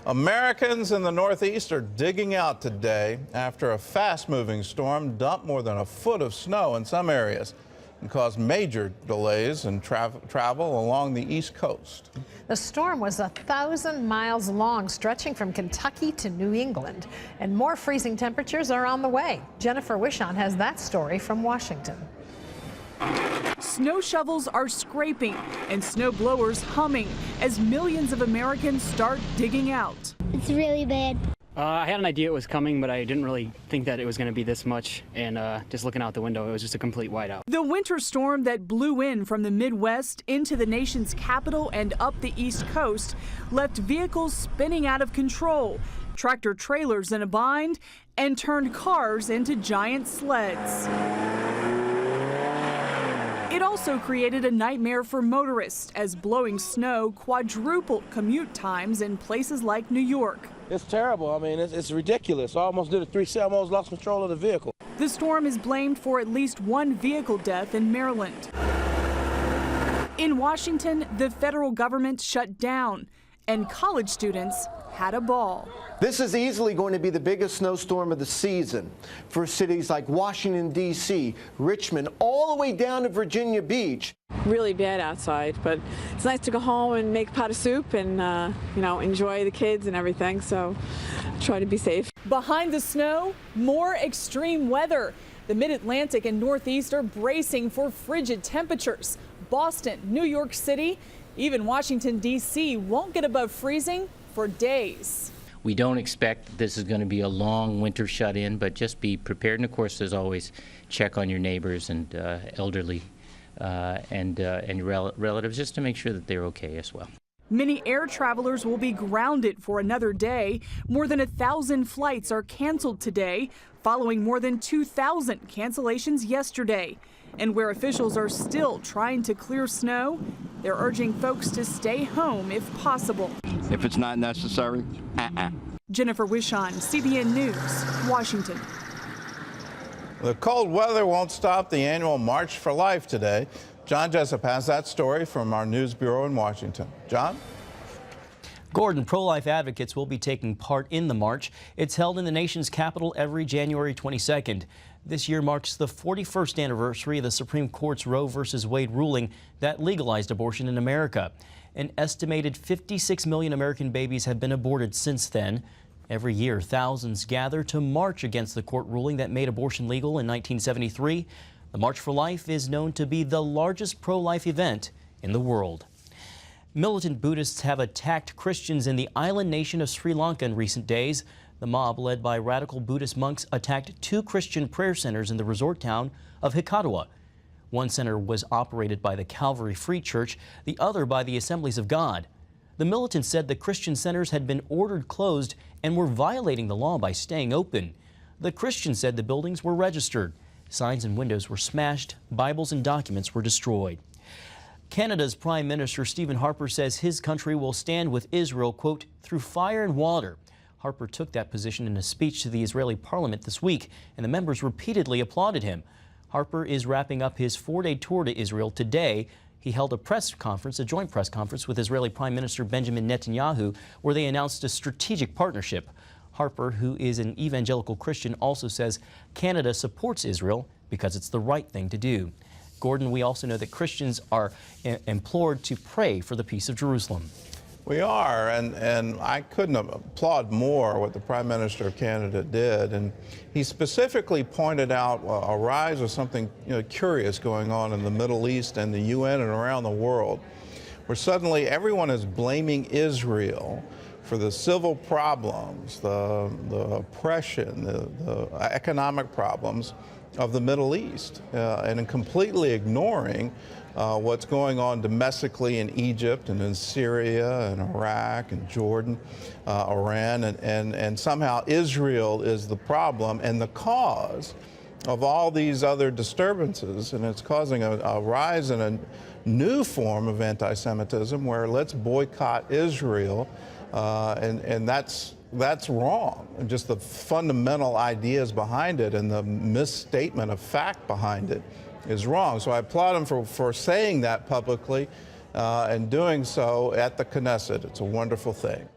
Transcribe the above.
Americans in the Northeast are digging out today after a fast-moving storm dumped more than a foot of snow in some areas and caused major delays in travel along the East Coast. The storm was 1,000 miles long, stretching from Kentucky to New England, and more freezing temperatures are on the way. Jennifer Wishon has that story from Washington. Snow shovels are scraping and snow blowers humming as millions of Americans start digging out. It's really bad. I had an idea it was coming, but I didn't really think that it was going to be this much. And just looking out the window, it was just a complete whiteout. The winter storm that blew in from the Midwest into the nation's capital and up the East Coast left vehicles spinning out of control, tractor trailers in a bind, and turned cars into giant sleds. It also created a nightmare for motorists as blowing snow quadrupled commute times in places like New York. It's terrible. I mean, it's ridiculous. I almost did a 360. I almost lost control of the vehicle. The storm is blamed for at least one vehicle death in Maryland. In Washington, the federal government shut down, and college students had a ball. This is easily going to be the biggest snowstorm of the season for cities like Washington, D.C., Richmond, all the way down to Virginia Beach. Really bad outside, but it's nice to go home and make pot of soup and, enjoy the kids and everything, so try to be safe. Behind the snow, more extreme weather. The Mid-Atlantic and Northeast are bracing for frigid temperatures. Boston, New York City, even Washington, D.C. won't get above freezing for days. We don't expect that this is going to be a long winter shut-in, but just be prepared. And of course, as always, check on your neighbors and elderly and relatives just to make sure that they're okay as well. Many air travelers will be grounded for another day. More than 1,000 flights are canceled today, following more than 2,000 cancellations yesterday. And where officials are still trying to clear snow, they're urging folks to stay home if possible. If it's not necessary, Jennifer Wishon, CBN News, Washington. The cold weather won't stop the annual March for Life today. John Jessup has that story from our news bureau in Washington. John? Gordon, pro-life advocates will be taking part in the march. It's held in the nation's capital every January 22nd. This year marks the 41st anniversary of the Supreme Court's Roe v. Wade ruling that legalized abortion in America. An estimated 56 million American babies have been aborted since then. Every year, thousands gather to march against the court ruling that made abortion legal in 1973. The March for Life is known to be the largest pro-life event in the world. Militant Buddhists have attacked Christians in the island nation of Sri Lanka in recent days. The mob, led by radical Buddhist monks, attacked 2 Christian prayer centers in the resort town of Hikkaduwa. One center was operated by the Calvary Free Church, the other by the Assemblies of God. The militants said the Christian centers had been ordered closed and were violating the law by staying open. The Christians said the buildings were registered. Signs and windows were smashed, Bibles and documents were destroyed. Canada's Prime Minister Stephen Harper says his country will stand with Israel, quote, through fire and water. Harper took that position in a speech to the Israeli parliament this week, and the members repeatedly applauded him. Harper is wrapping up his 4-day tour to Israel today. He held a joint press conference with Israeli Prime Minister Benjamin Netanyahu, where they announced a strategic partnership. Harper, who is an evangelical Christian, also says Canada supports Israel because it's the right thing to do. Gordon, we also know that Christians are implored to pray for the peace of Jerusalem. We are, and I couldn't applaud more what the Prime Minister of Canada did. And he specifically pointed out a rise of something curious going on in the Middle East and the UN and around the world, where suddenly everyone is blaming Israel for the civil problems, the oppression, the economic problems of the Middle East, and completely ignoring what's going on domestically in Egypt and in Syria and Iraq and Jordan, Iran, and somehow Israel is the problem and the cause of all these other disturbances, and it's causing a rise in a new form of anti-Semitism where let's boycott Israel, and that's wrong. And just the fundamental ideas behind it and the misstatement of fact behind it is wrong. So I applaud him for saying that publicly and doing so at the Knesset. It's a wonderful thing.